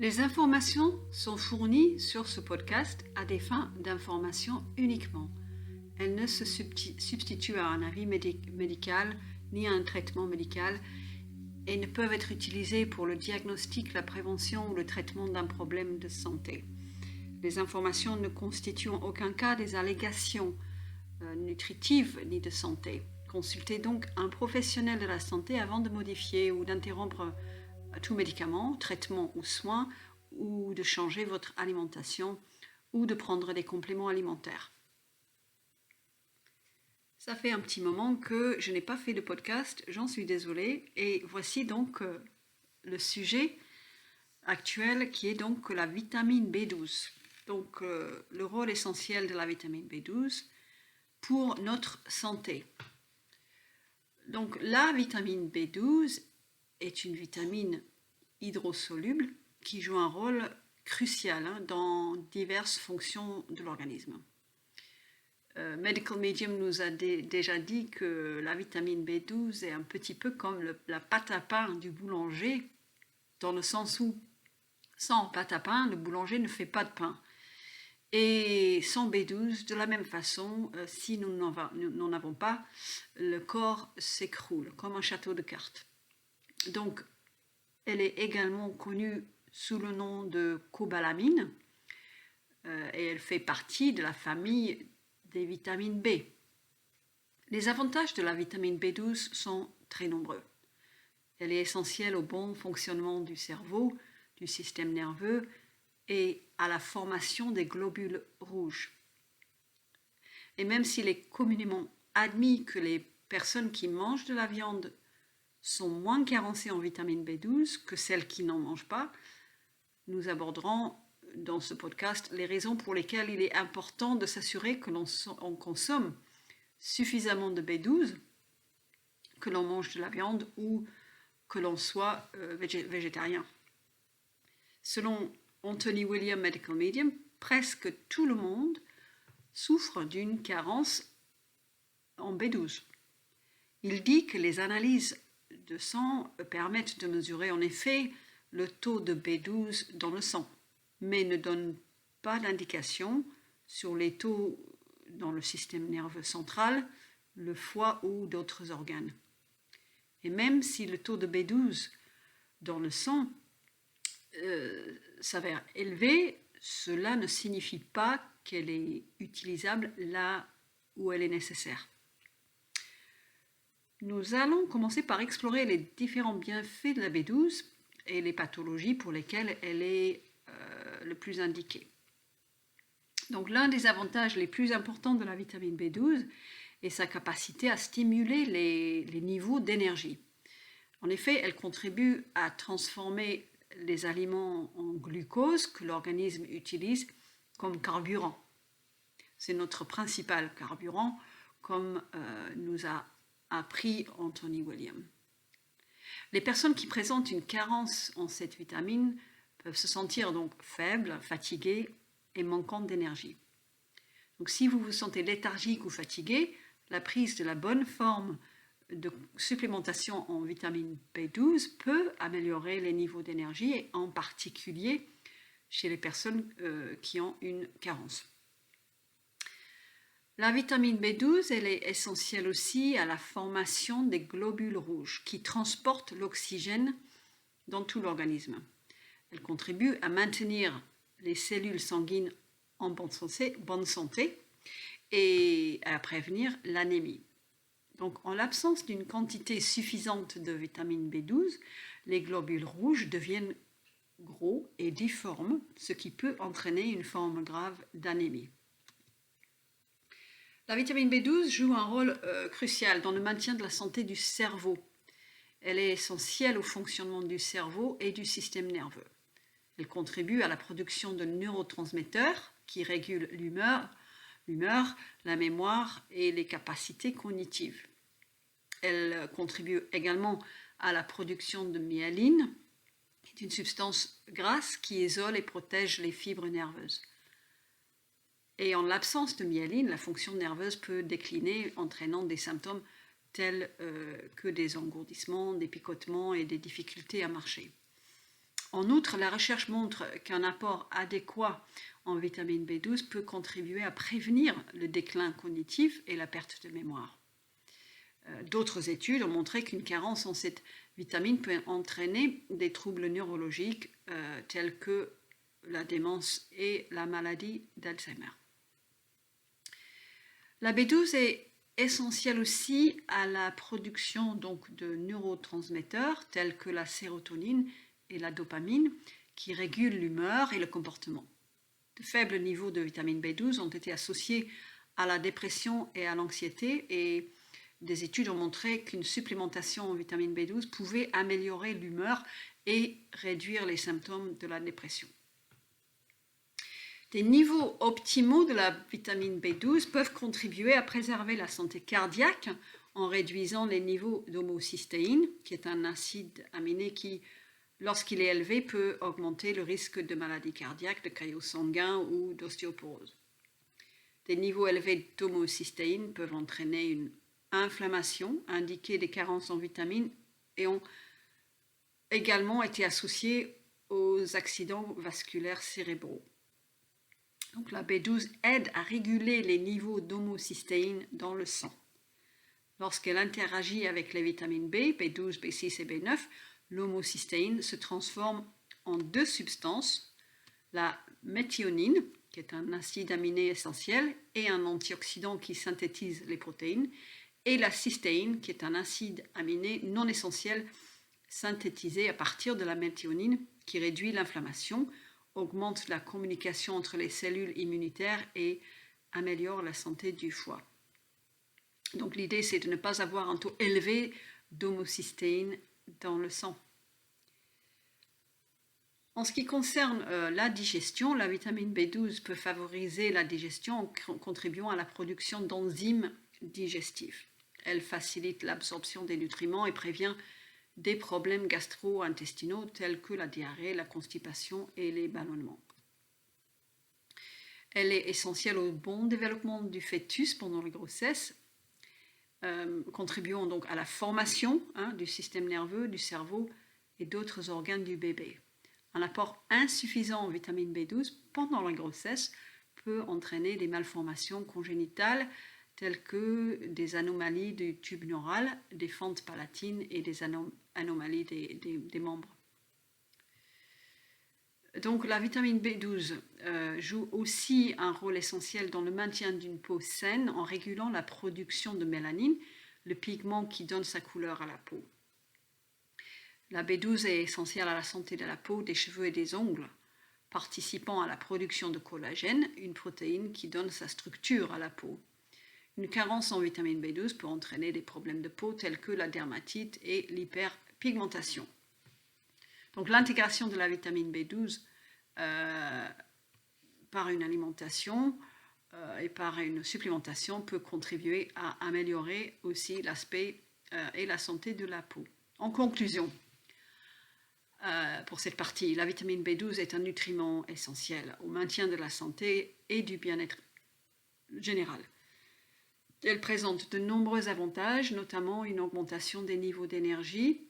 Les informations sont fournies sur ce podcast à des fins d'information uniquement. Elles ne se substituent à un avis médical ni à un traitement médical et ne peuvent être utilisées pour le diagnostic, la prévention ou le traitement d'un problème de santé. Les informations ne constituent en aucun cas des allégations nutritives ni de santé. Consultez donc un professionnel de la santé avant de modifier ou d'interrompre tout médicament, traitement ou soin, ou de changer votre alimentation ou de prendre des compléments alimentaires. Ça fait un petit moment que je n'ai pas fait de podcast, j'en suis désolée, et voici donc le sujet actuel qui est donc la vitamine B12. Donc le rôle essentiel de la vitamine B12 pour notre santé. Donc la vitamine B12 est une vitamine hydrosoluble qui joue un rôle crucial dans diverses fonctions de l'organisme. Medical Medium nous a déjà dit que la vitamine B12 est un petit peu comme la pâte à pain du boulanger, dans le sens où sans pâte à pain, le boulanger ne fait pas de pain. Et sans B12, de la même façon, si nous n'en avons pas, le corps s'écroule comme un château de cartes. Donc, elle est également connue sous le nom de cobalamine et elle fait partie de la famille des vitamines B. Les avantages de la vitamine B12 sont très nombreux. Elle est essentielle au bon fonctionnement du cerveau, du système nerveux et à la formation des globules rouges. Et même s'il est communément admis que les personnes qui mangent de la viande sont moins carencées en vitamine B12 que celles qui n'en mangent pas, nous aborderons dans ce podcast les raisons pour lesquelles il est important de s'assurer que l'on consomme suffisamment de B12, que l'on mange de la viande ou que l'on soit végétarien. Selon Anthony William Medical Medium, presque tout le monde souffre d'une carence en B12. Il dit que les analyses de sang permettent de mesurer en effet le taux de B12 dans le sang, mais ne donnent pas d'indication sur les taux dans le système nerveux central, le foie ou d'autres organes. Et même si le taux de B12 dans le sang s'avère élevé, cela ne signifie pas qu'elle est utilisable là où elle est nécessaire. Nous allons commencer par explorer les différents bienfaits de la B12 et les pathologies pour lesquelles elle est le plus indiquée. Donc l'un des avantages les plus importants de la vitamine B12 est sa capacité à stimuler les niveaux d'énergie. En effet, elle contribue à transformer les aliments en glucose que l'organisme utilise comme carburant. C'est notre principal carburant, comme nous a appris Anthony William. Les personnes qui présentent une carence en cette vitamine peuvent se sentir donc faibles, fatiguées et manquantes d'énergie. Donc si vous vous sentez léthargique ou fatigué, la prise de la bonne forme de supplémentation en vitamine B12 peut améliorer les niveaux d'énergie, et en particulier chez les personnes qui ont une carence. La vitamine B12, elle est essentielle aussi à la formation des globules rouges qui transportent l'oxygène dans tout l'organisme. Elle contribue à maintenir les cellules sanguines en bonne santé et à prévenir l'anémie. Donc, en l'absence d'une quantité suffisante de vitamine B12, les globules rouges deviennent gros et difformes, ce qui peut entraîner une forme grave d'anémie. La vitamine B12 joue un rôle crucial dans le maintien de la santé du cerveau. Elle est essentielle au fonctionnement du cerveau et du système nerveux. Elle contribue à la production de neurotransmetteurs qui régulent l'humeur, la mémoire et les capacités cognitives. Elle contribue également à la production de myéline, qui est une substance grasse qui isole et protège les fibres nerveuses. Et en l'absence de myéline, la fonction nerveuse peut décliner, entraînant des symptômes tels que des engourdissements, des picotements et des difficultés à marcher. En outre, la recherche montre qu'un apport adéquat en vitamine B12 peut contribuer à prévenir le déclin cognitif et la perte de mémoire. D'autres études ont montré qu'une carence en cette vitamine peut entraîner des troubles neurologiques tels que la démence et la maladie d'Alzheimer. La B12 est essentielle aussi à la production donc, de neurotransmetteurs tels que la sérotonine et la dopamine qui régulent l'humeur et le comportement. De faibles niveaux de vitamine B12 ont été associés à la dépression et à l'anxiété et des études ont montré qu'une supplémentation en vitamine B12 pouvait améliorer l'humeur et réduire les symptômes de la dépression. Des niveaux optimaux de la vitamine B12 peuvent contribuer à préserver la santé cardiaque en réduisant les niveaux d'homocystéine, qui est un acide aminé qui, lorsqu'il est élevé, peut augmenter le risque de maladies cardiaques, de caillots sanguins ou d'ostéoporose. Des niveaux élevés d'homocystéine peuvent entraîner une inflammation, indiquer des carences en vitamines et ont également été associés aux accidents vasculaires cérébraux. Donc la B12 aide à réguler les niveaux d'homocystéine dans le sang. Lorsqu'elle interagit avec les vitamines B, B12, B6 et B9, l'homocystéine se transforme en deux substances, la méthionine, qui est un acide aminé essentiel et un antioxydant qui synthétise les protéines, et la cystéine, qui est un acide aminé non essentiel synthétisé à partir de la méthionine, qui réduit l'inflammation, augmente la communication entre les cellules immunitaires et améliore la santé du foie. Donc l'idée, c'est de ne pas avoir un taux élevé d'homocystéine dans le sang. En ce qui concerne la digestion, la vitamine B12 peut favoriser la digestion en contribuant à la production d'enzymes digestives. Elle facilite l'absorption des nutriments et prévient des problèmes gastro-intestinaux tels que la diarrhée, la constipation et les ballonnements. Elle est essentielle au bon développement du fœtus pendant la grossesse, contribuant donc à la formation du système nerveux, du cerveau et d'autres organes du bébé. Un apport insuffisant en vitamine B12 pendant la grossesse peut entraîner des malformations congénitales telles que des anomalies du tube neural, des fentes palatines et des anomalies des membres. Donc la vitamine B12 joue aussi un rôle essentiel dans le maintien d'une peau saine en régulant la production de mélanine, le pigment qui donne sa couleur à la peau. La B12 est essentielle à la santé de la peau, des cheveux et des ongles, participant à la production de collagène, une protéine qui donne sa structure à la peau. Une carence en vitamine B12 peut entraîner des problèmes de peau tels que la dermatite et l'hyperpigmentation. Donc l'intégration de la vitamine B12 par une alimentation et par une supplémentation peut contribuer à améliorer aussi l'aspect et la santé de la peau. En conclusion, pour cette partie, la vitamine B12 est un nutriment essentiel au maintien de la santé et du bien-être général. Elle présente de nombreux avantages, notamment une augmentation des niveaux d'énergie,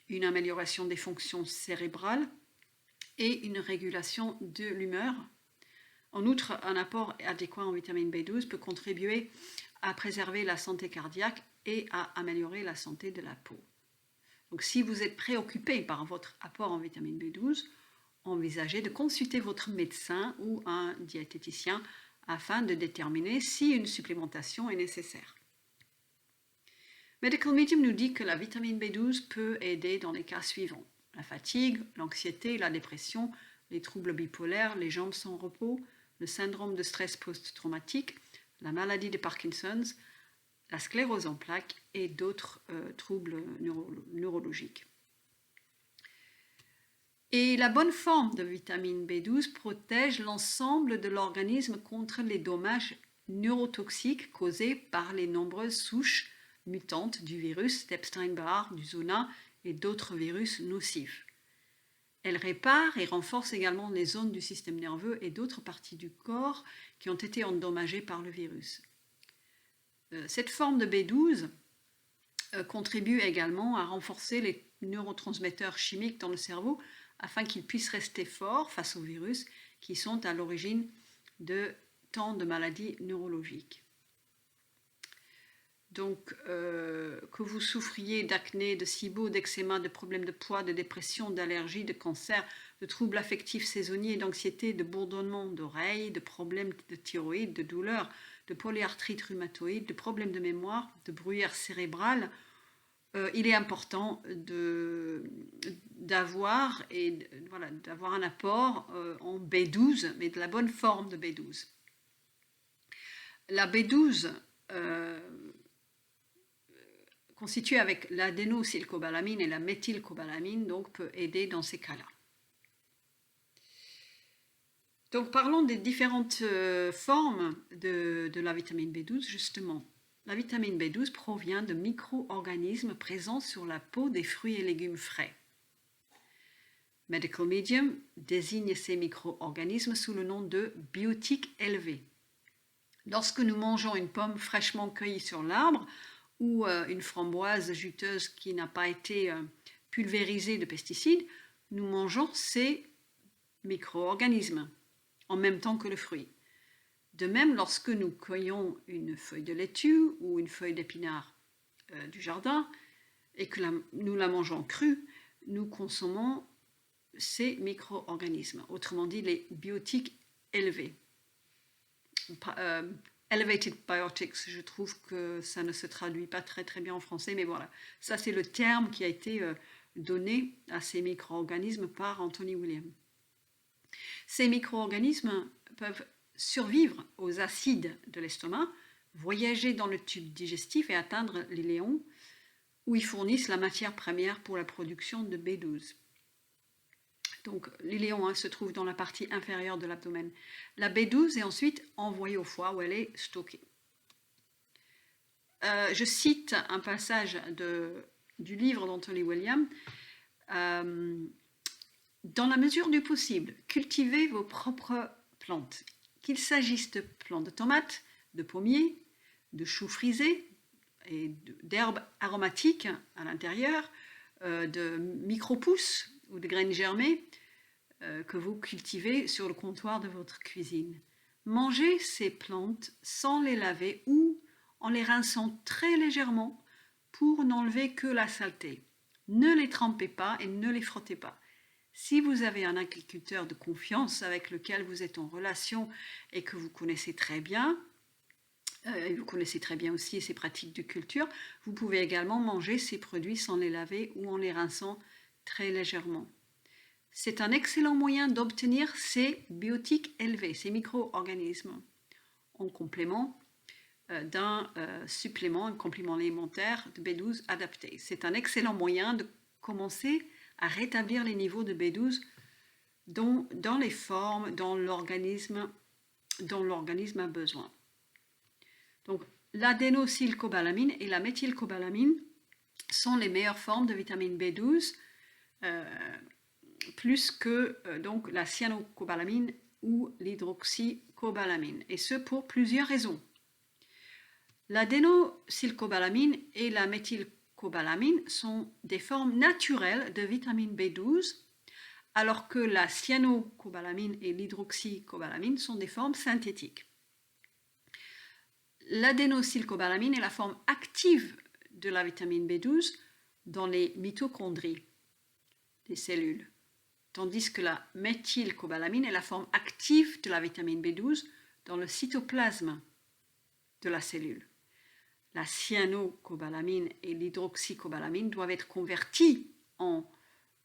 une amélioration des fonctions cérébrales et une régulation de l'humeur. En outre, un apport adéquat en vitamine B12 peut contribuer à préserver la santé cardiaque et à améliorer la santé de la peau. Donc, si vous êtes préoccupé par votre apport en vitamine B12, envisagez de consulter votre médecin ou un diététicien afin de déterminer si une supplémentation est nécessaire. Medical Medium nous dit que la vitamine B12 peut aider dans les cas suivants: la fatigue, l'anxiété, la dépression, les troubles bipolaires, les jambes sans repos, le syndrome de stress post-traumatique, la maladie de Parkinson's, la sclérose en plaques et d'autres troubles neurologiques. Et la bonne forme de vitamine B12 protège l'ensemble de l'organisme contre les dommages neurotoxiques causés par les nombreuses souches mutantes du virus d'Epstein-Barr, du Zona et d'autres virus nocifs. Elle répare et renforce également les zones du système nerveux et d'autres parties du corps qui ont été endommagées par le virus. Cette forme de B12 contribue également à renforcer les neurotransmetteurs chimiques dans le cerveau afin qu'ils puissent rester forts face aux virus qui sont à l'origine de tant de maladies neurologiques. Donc, que vous souffriez d'acné, de SIBO, d'eczéma, de problèmes de poids, de dépression, d'allergie, de cancer, de troubles affectifs saisonniers, d'anxiété, de bourdonnement d'oreilles, de problèmes de thyroïde, de douleurs, de polyarthrite rhumatoïde, de problèmes de mémoire, de bruyère cérébrale, il est important d'avoir un apport en B12, mais de la bonne forme de B12. La B12 constituée avec l'adénosylcobalamine et la méthylcobalamine, donc peut aider dans ces cas-là. Donc parlons des différentes formes de la vitamine B12 justement. La vitamine B12 provient de micro-organismes présents sur la peau des fruits et légumes frais. Medical Medium désigne ces micro-organismes sous le nom de biotiques élevés. Lorsque nous mangeons une pomme fraîchement cueillie sur l'arbre ou une framboise juteuse qui n'a pas été pulvérisée de pesticides, nous mangeons ces micro-organismes en même temps que le fruit. De même, lorsque nous cueillons une feuille de laitue ou une feuille d'épinard du jardin et que nous la mangeons crue, nous consommons ces micro-organismes, autrement dit les biotiques élevés. Elevated biotics, je trouve que ça ne se traduit pas très bien en français, mais voilà, ça c'est le terme qui a été donné à ces micro-organismes par Anthony William. Ces micro-organismes peuvent survivre aux acides de l'estomac, voyager dans le tube digestif et atteindre l'iléon, où ils fournissent la matière première pour la production de B12. Donc l'iléon se trouve dans la partie inférieure de l'abdomen. La B12 est ensuite envoyée au foie où elle est stockée. Je cite un passage du livre d'Anthony William. Dans la mesure du possible, cultivez vos propres plantes. Qu'il s'agisse de plantes de tomates, de pommiers, de choux frisés et d'herbes aromatiques à l'intérieur, de micro-pousses ou de graines germées que vous cultivez sur le comptoir de votre cuisine. Mangez ces plantes sans les laver ou en les rinçant très légèrement pour n'enlever que la saleté. Ne les trempez pas et ne les frottez pas. Si vous avez un agriculteur de confiance avec lequel vous êtes en relation et que vous connaissez très bien, et vous connaissez très bien aussi ses pratiques de culture, vous pouvez également manger ces produits sans les laver ou en les rinçant très légèrement. C'est un excellent moyen d'obtenir ces biotiques élevés, ces micro-organismes, en complément d'un supplément, un complément alimentaire de B12 adapté. C'est un excellent moyen de commencer à rétablir les niveaux de B12 dans les formes dont l'organisme a besoin. Donc, l'adénosylcobalamine et la méthylcobalamine sont les meilleures formes de vitamine B12, plus que donc la cyanocobalamine ou l'hydroxycobalamine, et ce pour plusieurs raisons. L'adénosylcobalamine et la méthylcobalamine sont des formes naturelles de vitamine B12, alors que la cyanocobalamine et l'hydroxycobalamine sont des formes synthétiques. L'adénosylcobalamine est la forme active de la vitamine B12 dans les mitochondries des cellules, tandis que la méthylcobalamine est la forme active de la vitamine B12 dans le cytoplasme de la cellule. La cyanocobalamine et l'hydroxycobalamine doivent être convertis en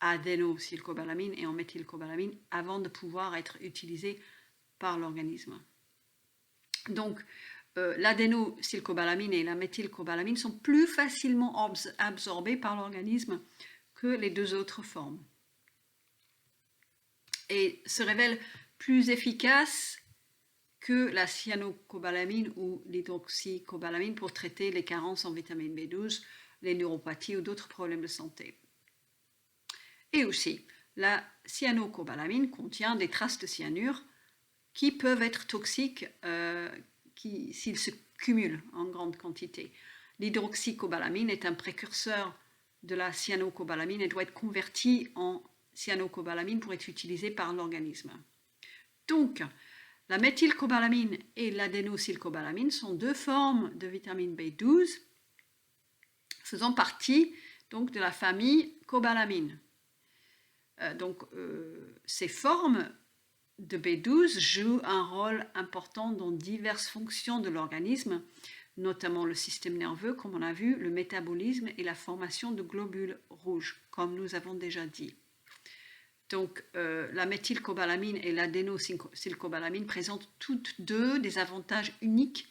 adénosylcobalamine et en méthylcobalamine avant de pouvoir être utilisés par l'organisme. Donc, l'adénosylcobalamine et la méthylcobalamine sont plus facilement absorbées par l'organisme que les deux autres formes et se révèlent plus efficaces que la cyanocobalamine ou l'hydroxycobalamine pour traiter les carences en vitamine B12, les neuropathies ou d'autres problèmes de santé. Et aussi, la cyanocobalamine contient des traces de cyanure qui peuvent être toxiques s'ils se cumulent en grande quantité. L'hydroxycobalamine est un précurseur de la cyanocobalamine et doit être converti en cyanocobalamine pour être utilisée par l'organisme. Donc, la méthylcobalamine et l'adénosylcobalamine sont deux formes de vitamine B12 faisant partie donc, de la famille cobalamine. Ces formes de B12 jouent un rôle important dans diverses fonctions de l'organisme, notamment le système nerveux, comme on a vu, le métabolisme et la formation de globules rouges, comme nous avons déjà dit. Donc, la méthylcobalamine et l'adénosylcobalamine présentent toutes deux des avantages uniques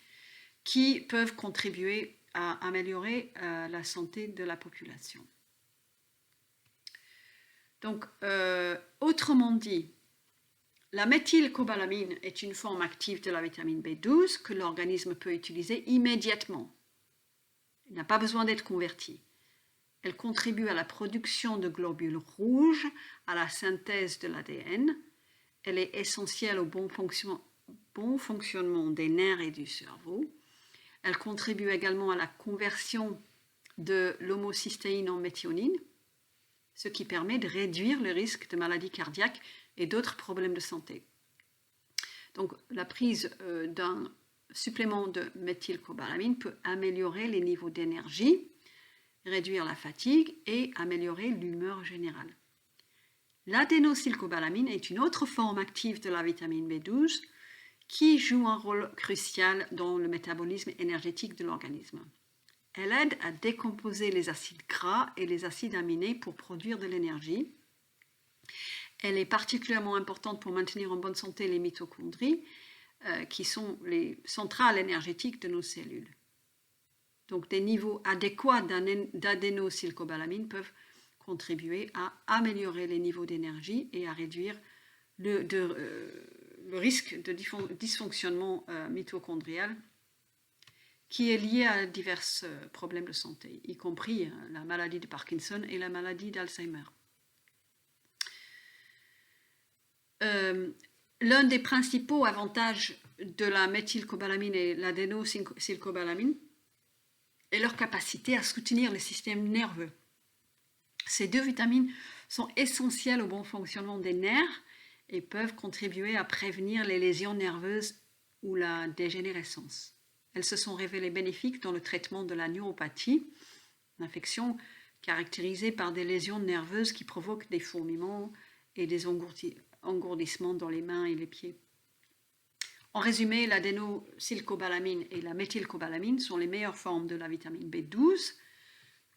qui peuvent contribuer à améliorer la santé de la population. Donc, autrement dit, la méthylcobalamine est une forme active de la vitamine B12 que l'organisme peut utiliser immédiatement. Il n'a pas besoin d'être converti. Elle contribue à la production de globules rouges, à la synthèse de l'ADN. Elle est essentielle au bon fonctionnement des nerfs et du cerveau. Elle contribue également à la conversion de l'homocystéine en méthionine, ce qui permet de réduire le risque de maladies cardiaques et d'autres problèmes de santé. Donc, la prise d'un supplément de méthylcobalamine peut améliorer les niveaux d'énergie, réduire la fatigue et améliorer l'humeur générale. L'adénosylcobalamine est une autre forme active de la vitamine B12 qui joue un rôle crucial dans le métabolisme énergétique de l'organisme. Elle aide à décomposer les acides gras et les acides aminés pour produire de l'énergie. Elle est particulièrement importante pour maintenir en bonne santé les mitochondries, qui sont les centrales énergétiques de nos cellules. Donc, des niveaux adéquats d'adénosylcobalamine peuvent contribuer à améliorer les niveaux d'énergie et à réduire le risque de dysfonctionnement mitochondrial qui est lié à divers problèmes de santé, y compris la maladie de Parkinson et la maladie d'Alzheimer. L'un des principaux avantages de la méthylcobalamine et l'adénosylcobalamine est leur capacité à soutenir le système nerveux. Ces deux vitamines sont essentielles au bon fonctionnement des nerfs et peuvent contribuer à prévenir les lésions nerveuses ou la dégénérescence. Elles se sont révélées bénéfiques dans le traitement de la neuropathie, une affection caractérisée par des lésions nerveuses qui provoquent des fourmillements et des engourdissements dans les mains et les pieds. En résumé, l'adénosylcobalamine et la méthylcobalamine sont les meilleures formes de la vitamine B12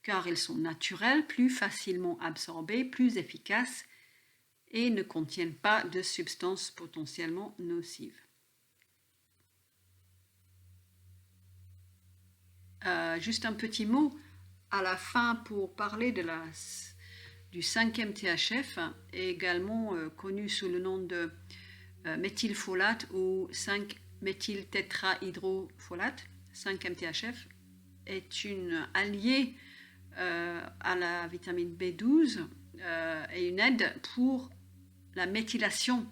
car elles sont naturelles, plus facilement absorbées, plus efficaces et ne contiennent pas de substances potentiellement nocives. Juste un petit mot à la fin pour parler du 5e THF, également connu sous le nom de méthylfolate ou 5-méthyltétrahydrofolate. 5e THF est une alliée à la vitamine B12 et une aide pour la méthylation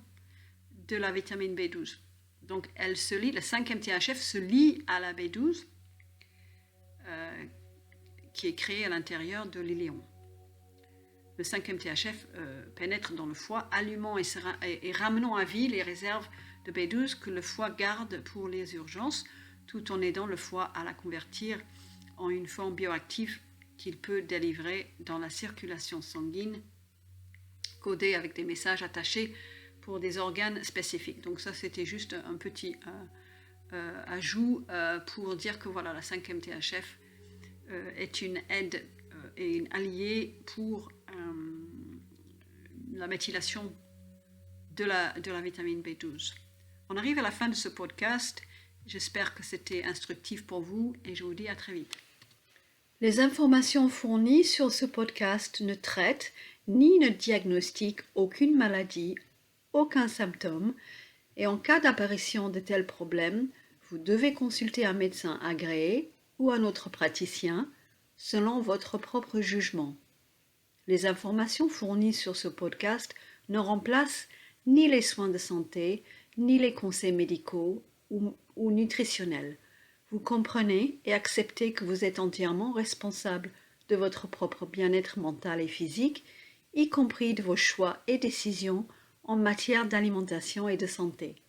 de la vitamine B12. Donc elle se lie, le 5e THF se lie à la B12 qui est créée à l'intérieur de l'iléon. Le 5e THF pénètre dans le foie, allumant et ramenant à vie les réserves de B12 que le foie garde pour les urgences, tout en aidant le foie à la convertir en une forme bioactive qu'il peut délivrer dans la circulation sanguine, codée avec des messages attachés pour des organes spécifiques. Donc ça, c'était juste un petit ajout pour dire que voilà, la 5e THF est une aide et une alliée pour la méthylation de la vitamine B12. On arrive à la fin de ce podcast. J'espère que c'était instructif pour vous et je vous dis à très vite. Les informations fournies sur ce podcast ne traitent ni ne diagnostiquent aucune maladie, aucun symptôme, et en cas d'apparition de tels problèmes, vous devez consulter un médecin agréé ou un autre praticien selon votre propre jugement. Les informations fournies sur ce podcast ne remplacent ni les soins de santé, ni les conseils médicaux ou nutritionnels. Vous comprenez et acceptez que vous êtes entièrement responsable de votre propre bien-être mental et physique y compris de vos choix et décisions en matière d'alimentation et de santé.